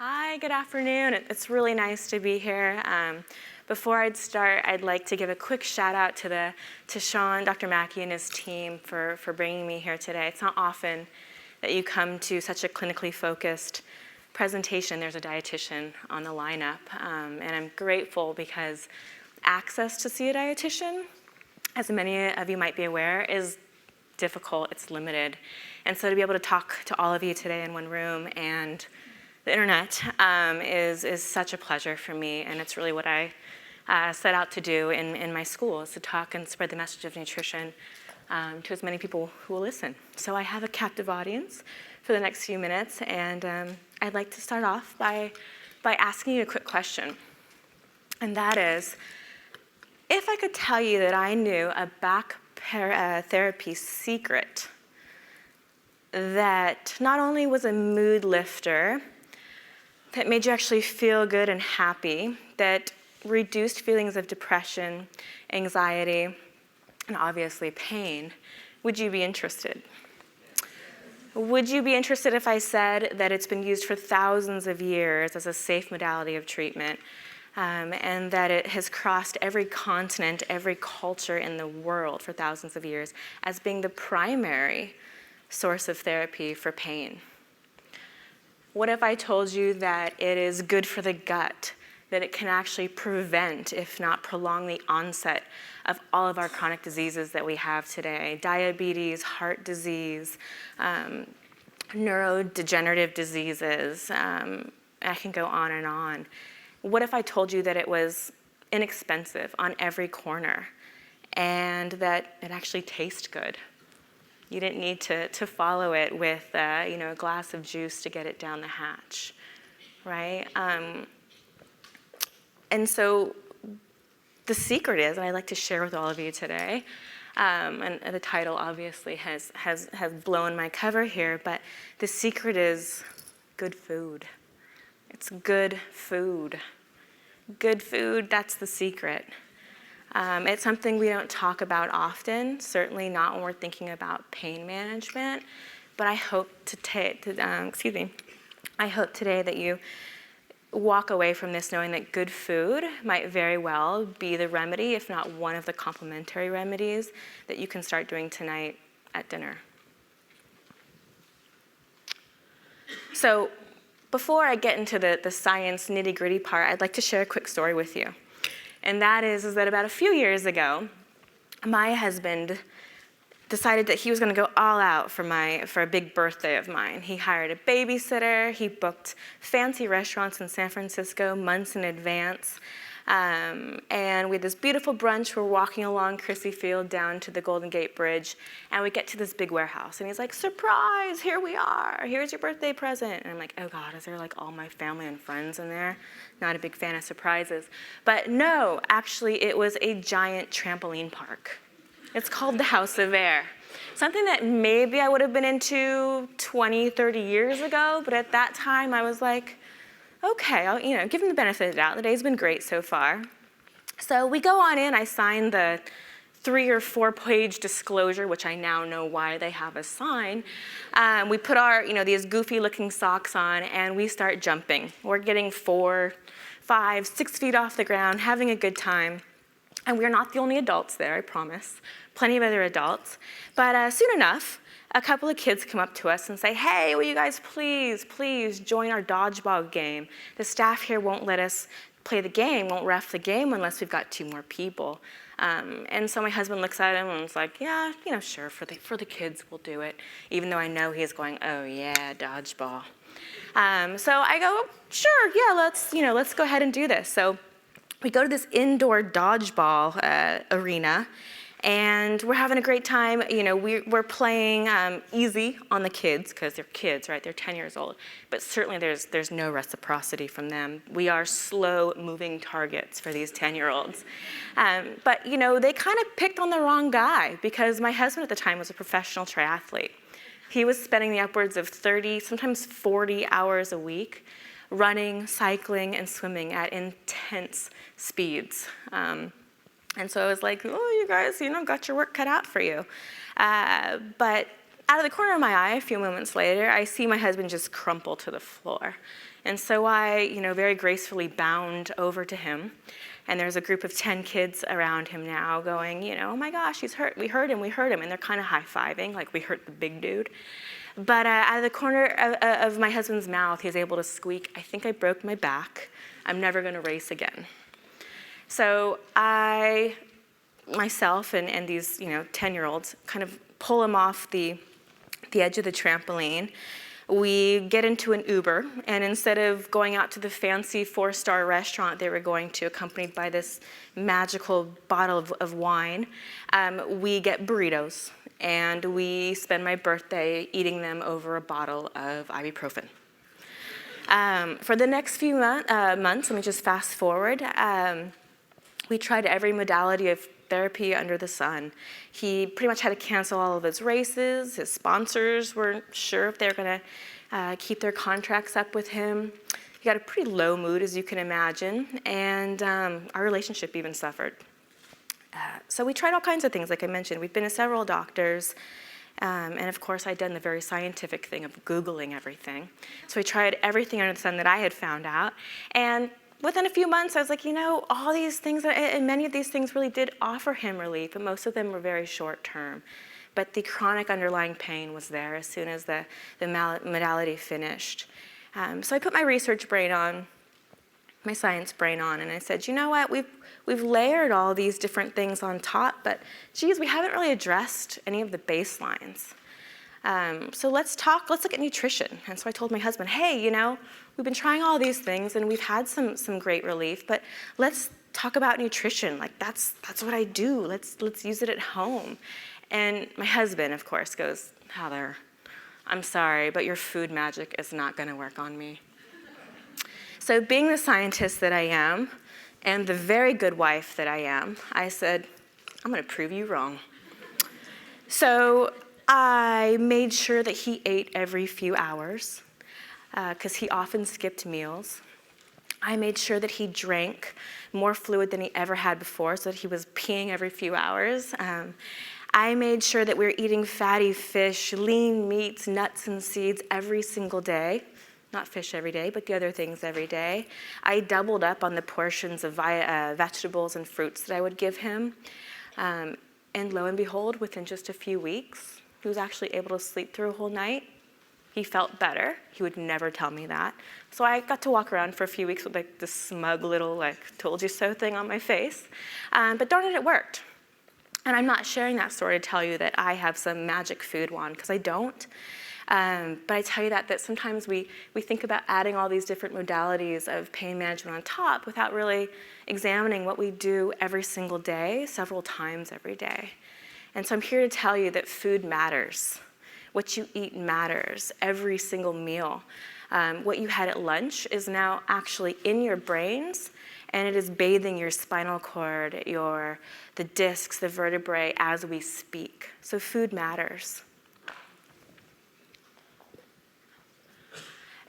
Hi, good afternoon. It's really nice to be here. Before I'd start, I'd like to give a quick shout out to Sean, Dr. Mackey, and his team for bringing me here today. It's not often that you come to such a clinically focused presentation. There's a dietitian on the lineup, and I'm grateful because access to see a dietitian, as many of you might be aware, is difficult, it's limited. And so to be able to talk to all of you today in one room and the internet is such a pleasure for me, and it's really what I set out to do in my school, is to talk and spread the message of nutrition to as many people who will listen. So I have a captive audience for the next few minutes, and I'd like to start off by asking you a quick question, and that is, if I could tell you that I knew a back therapy secret that not only was a mood lifter, that made you actually feel good and happy, that reduced feelings of depression, anxiety, and obviously pain, would you be interested? Would you be interested if I said that it's been used for thousands of years as a safe modality of treatment, and that it has crossed every continent, every culture in the world for thousands of years as being the primary source of therapy for pain? What if I told you that it is good for the gut, that it can actually prevent, if not prolong, the onset of all of our chronic diseases that we have today? Diabetes, heart disease, neurodegenerative diseases, I can go on and on. What if I told you that it was inexpensive on every corner and that it actually tastes good? You didn't need to follow it with a glass of juice to get it down the hatch, right? And so the secret is, and I'd like to share with all of you today, and the title obviously has blown my cover here, but the secret is good food. It's good food. Good food, that's the secret. It's something we don't talk about often, certainly not when we're thinking about pain management, but I hope today that you walk away from this knowing that good food might very well be the remedy, if not one of the complementary remedies, that you can start doing tonight at dinner. So before I get into the science nitty-gritty part, I'd like to share a quick story with you. And that is that about a few years ago, my husband decided that he was going to go all out for a big birthday of mine. He hired a babysitter. He booked fancy restaurants in San Francisco months in advance. And we had this beautiful brunch. We're walking along Crissy Field down to the Golden Gate Bridge, and we get to this big warehouse. And he's like, "Surprise, here we are. Here's your birthday present." And I'm like, oh God, is there like all my family and friends in there? Not a big fan of surprises. But no, actually it was a giant trampoline park. It's called the House of Air. Something that maybe I would have been into 20, 30 years ago, but at that time I was like, okay, I'll give him the benefit of the doubt. The day's been great so far. So we go on in. I sign the 3 or 4 page disclosure, which I now know why they have us sign. We put our, these goofy looking socks on, and we start jumping. We're getting 4, 5, 6 feet off the ground, having a good time. And we're not the only adults there, I promise. Plenty of other adults. But soon enough, a couple of kids come up to us and say, "Hey, will you guys please join our dodgeball game? The staff here won't let us play the game, won't ref the game unless we've got 2 more people." And so my husband looks at him and is like, "Yeah, sure, for the kids we'll do it," even though I know he's going, "Oh yeah, dodgeball." So I go, "Sure, yeah, let's go ahead and do this." So we go to this indoor dodgeball arena, and we're having a great time. We're playing easy on the kids, because they're kids, right? They're 10 years old. But certainly there's no reciprocity from them. We are slow-moving targets for these 10-year-olds. But they kind of picked on the wrong guy, because my husband at the time was a professional triathlete. He was spending the upwards of 30, sometimes 40 hours a week running, cycling, and swimming at intense speeds. And so I was like, "Oh, you guys, got your work cut out for you." But out of the corner of my eye, a few moments later, I see my husband just crumple to the floor. And so I, very gracefully bound over to him. And there's a group of 10 kids around him now going, oh my gosh, he's hurt. We heard him. And they're kind of high-fiving, like we hurt the big dude. But out of the corner of my husband's mouth, he's able to squeak, I think I broke my back. I'm never going to race again. So I, myself, and these 10-year-olds kind of pull him off the edge of the trampoline. We get into an Uber, and instead of going out to the fancy 4-star restaurant they were going to, accompanied by this magical bottle of wine, we get burritos, and we spend my birthday eating them over a bottle of ibuprofen. For the next few months, let me just fast forward, we tried every modality of therapy under the sun. He pretty much had to cancel all of his races. His sponsors weren't sure if they were going to keep their contracts up with him. He got a pretty low mood, as you can imagine, and our relationship even suffered. So we tried all kinds of things, like I mentioned. We've been to several doctors, and of course I'd done the very scientific thing of Googling everything. So we tried everything under the sun that I had found out, and within a few months, I was like, all these things, and many of these things really did offer him relief, but most of them were very short term. But the chronic underlying pain was there as soon as the modality finished. So I put my research brain on, my science brain on, and I said, you know what, we've layered all these different things on top, but geez, we haven't really addressed any of the baselines. So let's look at nutrition. And so I told my husband, hey, we've been trying all these things and we've had some great relief, but let's talk about nutrition. Like that's what I do. Let's use it at home. And my husband, of course, goes, Heather, I'm sorry, but your food magic is not going to work on me. So being the scientist that I am and the very good wife that I am, I said, I'm going to prove you wrong. So I made sure that he ate every few hours because he often skipped meals. I made sure that he drank more fluid than he ever had before so that he was peeing every few hours. I made sure that we were eating fatty fish, lean meats, nuts, and seeds every single day. Not fish every day, but the other things every day. I doubled up on the portions of vegetables and fruits that I would give him. And lo and behold, within just a few weeks, he was actually able to sleep through a whole night. He felt better. He would never tell me that. So I got to walk around for a few weeks with like this smug little told you so thing on my face. But darn it, it worked. And I'm not sharing that story to tell you that I have some magic food wand, because I don't. But I tell you that sometimes we think about adding all these different modalities of pain management on top without really examining what we do every single day, several times every day. And so I'm here to tell you that food matters. What you eat matters, every single meal. What you had at lunch is now actually in your brains, and it is bathing your spinal cord, the discs, the vertebrae as we speak. So food matters.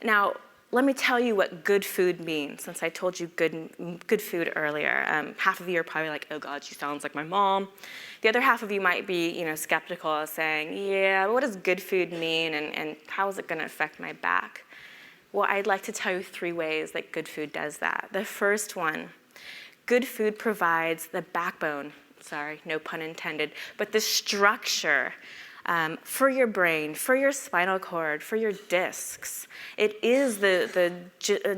Now, let me tell you what good food means, since I told you good food earlier. Half of you are probably like, oh God, she sounds like my mom. The other half of you might be, skeptical, saying, yeah, what does good food mean, and how is it going to affect my back? Well, I'd like to tell you 3 ways that good food does that. The first one, good food provides the backbone, sorry, no pun intended, but the structure for your brain, for your spinal cord, for your discs. It is the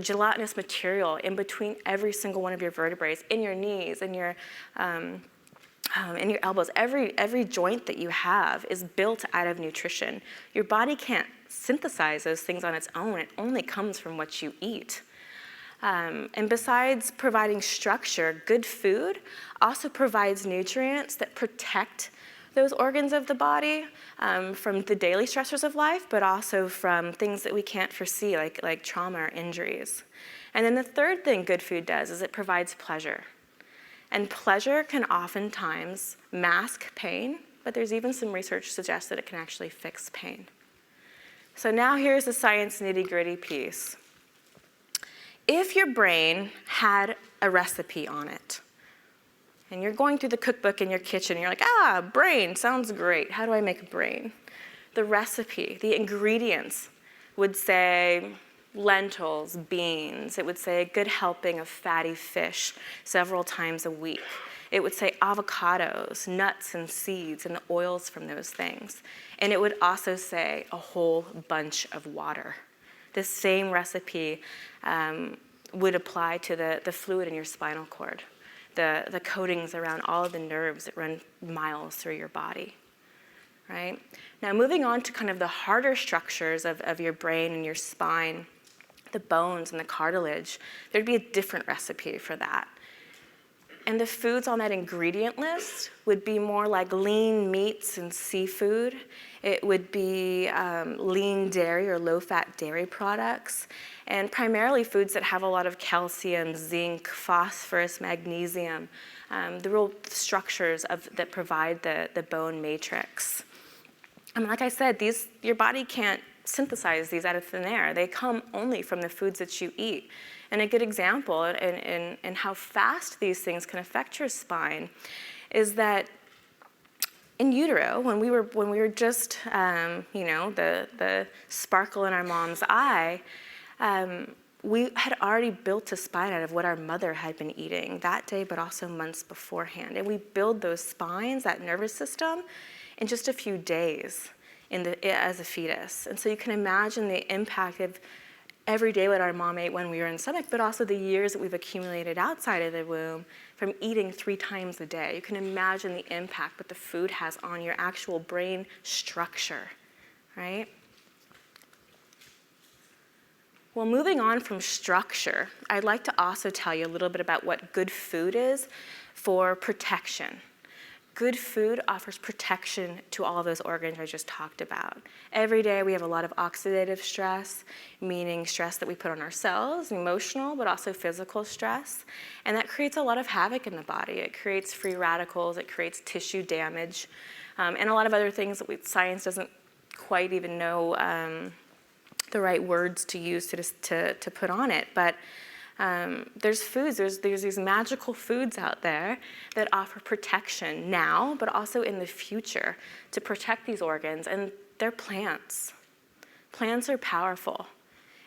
gelatinous material in between every single one of your vertebrae, in your knees, in your elbows. Every joint that you have is built out of nutrition. Your body can't synthesize those things on its own. It only comes from what you eat. And besides providing structure, good food also provides nutrients that protect those organs of the body from the daily stressors of life, but also from things that we can't foresee, like trauma or injuries. And then the third thing good food does is it provides pleasure. And pleasure can oftentimes mask pain, but there's even some research suggests that it can actually fix pain. So now here's the science nitty-gritty piece. If your brain had a recipe on it, and you're going through the cookbook in your kitchen, and you're like, brain, sounds great. How do I make a brain? the recipe, the ingredients would say lentils, beans. It would say a good helping of fatty fish several times a week. It would say avocados, nuts and seeds, and the oils from those things. And it would also say a whole bunch of water. This same recipe would apply to the fluid in your spinal cord, the coatings around all of the nerves that run miles through your body, right? Now, moving on to kind of the harder structures of your brain and your spine, the bones and the cartilage, there'd be a different recipe for that. And the foods on that ingredient list would be more like lean meats and seafood. It would be lean dairy or low-fat dairy products, and primarily foods that have a lot of calcium, zinc, phosphorus, magnesium, the real structures that provide the bone matrix. And like I said, your body can't synthesize these out of thin air. They come only from the foods that you eat. And a good example in how fast these things can affect your spine is that in utero, when we were just, the sparkle in our mom's eye, we had already built a spine out of what our mother had been eating that day, but also months beforehand. And we build those spines, that nervous system, in just a few days as a fetus. And so you can imagine the impact of every day what our mom ate when we were in the stomach, but also the years that we've accumulated outside of the womb from eating 3 times a day. You can imagine the impact that the food has on your actual brain structure, right? Well, moving on from structure, I'd like to also tell you a little bit about what good food is for protection. Good food offers protection to all of those organs I just talked about. Every day we have a lot of oxidative stress, meaning stress that we put on ourselves, emotional, but also physical stress. And that creates a lot of havoc in the body. It creates free radicals, it creates tissue damage, and a lot of other things that science doesn't quite even know the right words to use to put on it. But there's foods, there's these magical foods out there that offer protection now, but also in the future to protect these organs, and they're plants. Plants are powerful.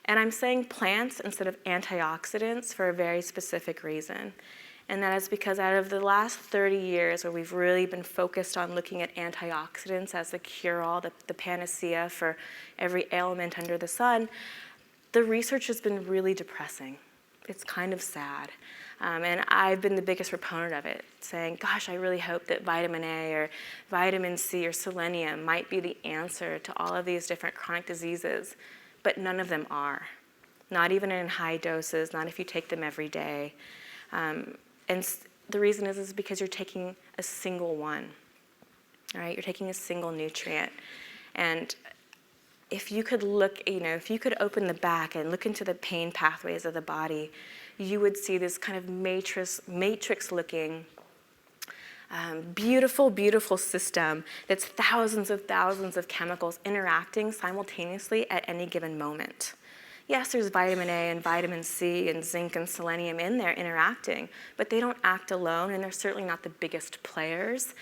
And I'm saying plants instead of antioxidants for a very specific reason. And that is because out of the last 30 years where we've really been focused on looking at antioxidants as the cure-all, the panacea for every ailment under the sun, the research has been really depressing. It's kind of sad. And I've been the biggest proponent of it, saying, gosh, I really hope that vitamin A or vitamin C or selenium might be the answer to all of these different chronic diseases, but none of them are. Not even in high doses, not if you take them every day. And the reason is because you're taking a single one, all right? You're taking a single nutrient. And if you could look, if you could open the back and look into the pain pathways of the body, you would see this kind of matrix-looking, beautiful, beautiful system that's thousands of chemicals interacting simultaneously at any given moment. Yes, there's vitamin A and vitamin C and zinc and selenium in there interacting, but they don't act alone, and they're certainly not the biggest players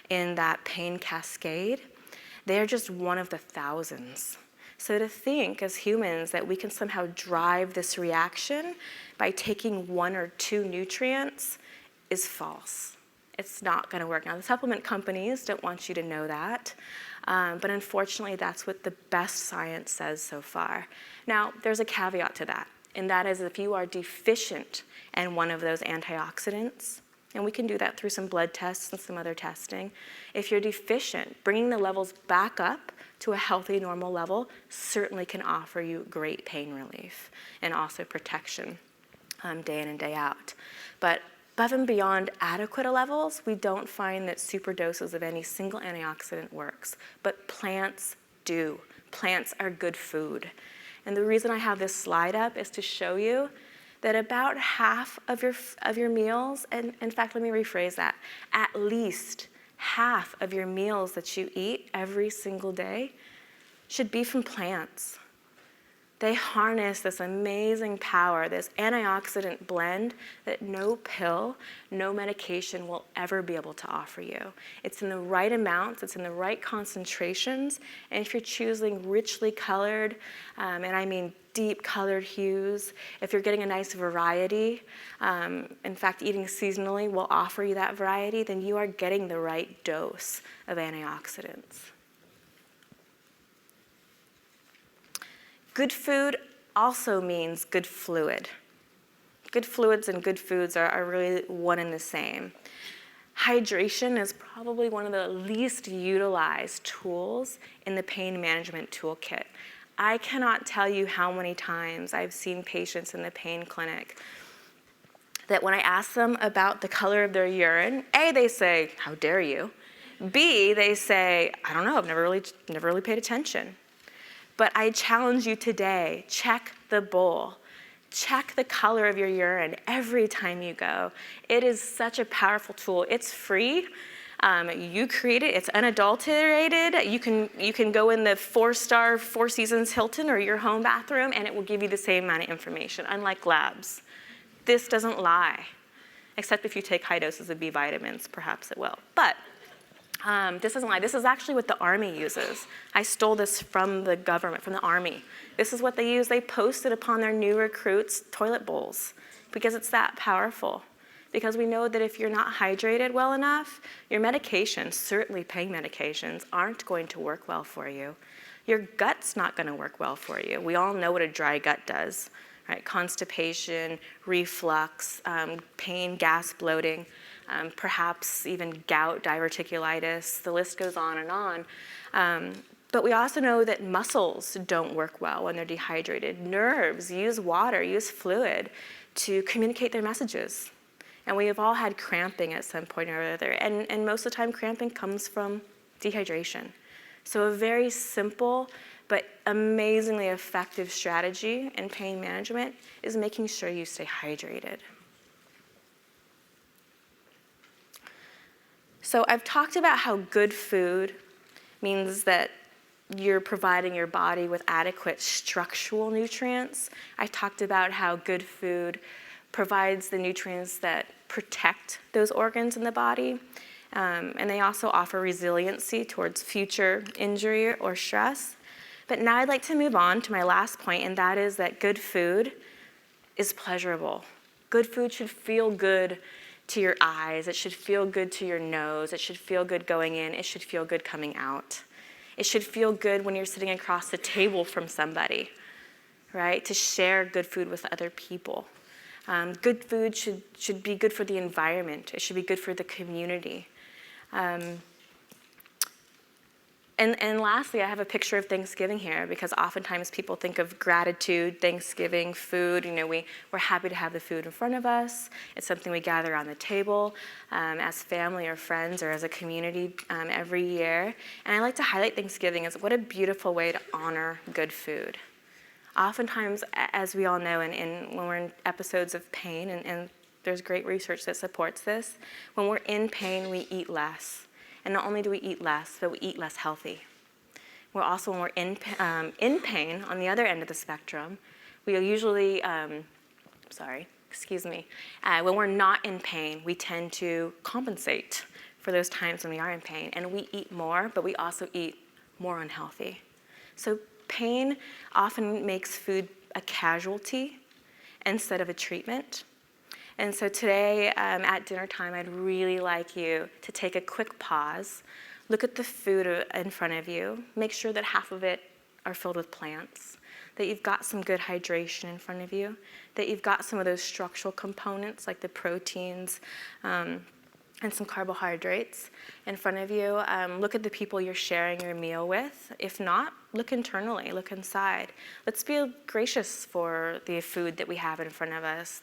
in that pain cascade. They're just one of the thousands. So to think as humans that we can somehow drive this reaction by taking 1 or 2 nutrients is false. It's not going to work. Now, the supplement companies don't want you to know that, but unfortunately, that's what the best science says so far. Now, there's a caveat to that, and that is if you are deficient in one of those antioxidants, and we can do that through some blood tests and some other testing. If you're deficient, bringing the levels back up to a healthy, normal level certainly can offer you great pain relief and also protection day in and day out. But above and beyond adequate levels, we don't find that super doses of any single antioxidant works. But plants do. Plants are good food. And the reason I have this slide up is to show you that about half of your meals, and in fact, let me rephrase that, at least half of your meals that you eat every single day should be from plants. They harness this amazing power, this antioxidant blend that no pill, no medication will ever be able to offer you. It's in the right amounts, it's in the right concentrations, and if you're choosing richly colored, and I mean deep colored hues, if you're getting a nice variety, in fact, eating seasonally will offer you that variety, then you are getting the right dose of antioxidants. Good food also means good fluid. Good fluids and good foods are really one and the same. Hydration is probably one of the least utilized tools in the pain management toolkit. I cannot tell you how many times I've seen patients in the pain clinic that when I ask them about the color of their urine, A, they say, "How dare you?" B, they say, "I don't know, I've never really paid attention." But I challenge you today, check the bowl. Check the color of your urine every time you go. It is such a powerful tool. It's free. You create it. It's unadulterated. You can go in the 4-star Four Seasons Hilton or your home bathroom, and it will give you the same amount of information, unlike labs. This doesn't lie, except if you take high doses of B vitamins, perhaps it will. But this doesn't lie. This is actually what the Army uses. I stole this from the government, from the Army. This is what they use. They post it upon their new recruits' toilet bowls because it's that powerful. Because we know that if you're not hydrated well enough, your medications, certainly pain medications, aren't going to work well for you. Your gut's not going to work well for you. We all know what a dry gut does, right? Constipation, reflux, pain, gas, bloating. Perhaps even gout, diverticulitis, the list goes on and on. But we also know that muscles don't work well when they're dehydrated. Nerves use water, use fluid to communicate their messages. And we have all had cramping at some point or other. And most of the time, cramping comes from dehydration. So a very simple but amazingly effective strategy in pain management is making sure you stay hydrated. So I've talked about how good food means that you're providing your body with adequate structural nutrients. I talked about how good food provides the nutrients that protect those organs in the body. And they also offer resiliency towards future injury or stress. But now I'd like to move on to my last point, and that is that good food is pleasurable. Good food should feel good to your eyes, it should feel good to your nose, it should feel good going in, it should feel good coming out. It should feel good when you're sitting across the table from somebody, right? To share good food with other people. Good food should be good for the environment, it should be good for the community. And lastly, I have a picture of Thanksgiving here because oftentimes people think of gratitude, Thanksgiving, food. You know, we're happy to have the food in front of us. It's something we gather on the table as family or friends or as a community every year. And I like to highlight Thanksgiving as what a beautiful way to honor good food. Oftentimes, as we all know, when we're in episodes of pain, and there's great research that supports this, when we're in pain, we eat less. And not only do we eat less, but we eat less healthy. We're also, when we're in pain, on the other end of the spectrum, we usually, when we're not in pain, we tend to compensate for those times when we are in pain. And we eat more, but we also eat more unhealthy. So pain often makes food a casualty instead of a treatment. And so today at dinner time, I'd really like you to take a quick pause, look at the food in front of you, make sure that half of it are filled with plants, that you've got some good hydration in front of you, that you've got some of those structural components like the proteins and some carbohydrates in front of you. Look at the people you're sharing your meal with. If not, look internally, look inside. Let's be gracious for the food that we have in front of us,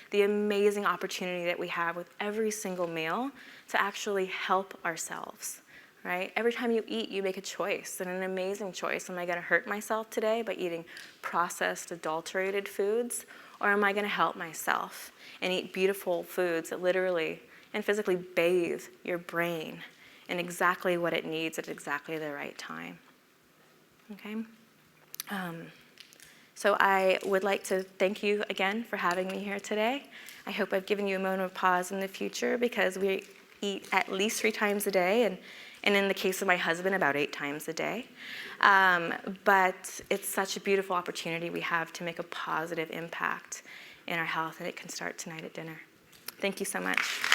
the amazing opportunity that we have with every single meal to actually help ourselves, right? Every time you eat, you make a choice, and an amazing choice. Am I gonna hurt myself today by eating processed, adulterated foods, or am I gonna help myself and eat beautiful foods that literally and physically bathe your brain in exactly what it needs at exactly the right time, okay? So I would like to thank you again for having me here today. I hope I've given you a moment of pause in the future, because we eat at least 3 times a day, and in the case of my husband, about 8 times a day. But it's such a beautiful opportunity we have to make a positive impact in our health, and it can start tonight at dinner. Thank you so much.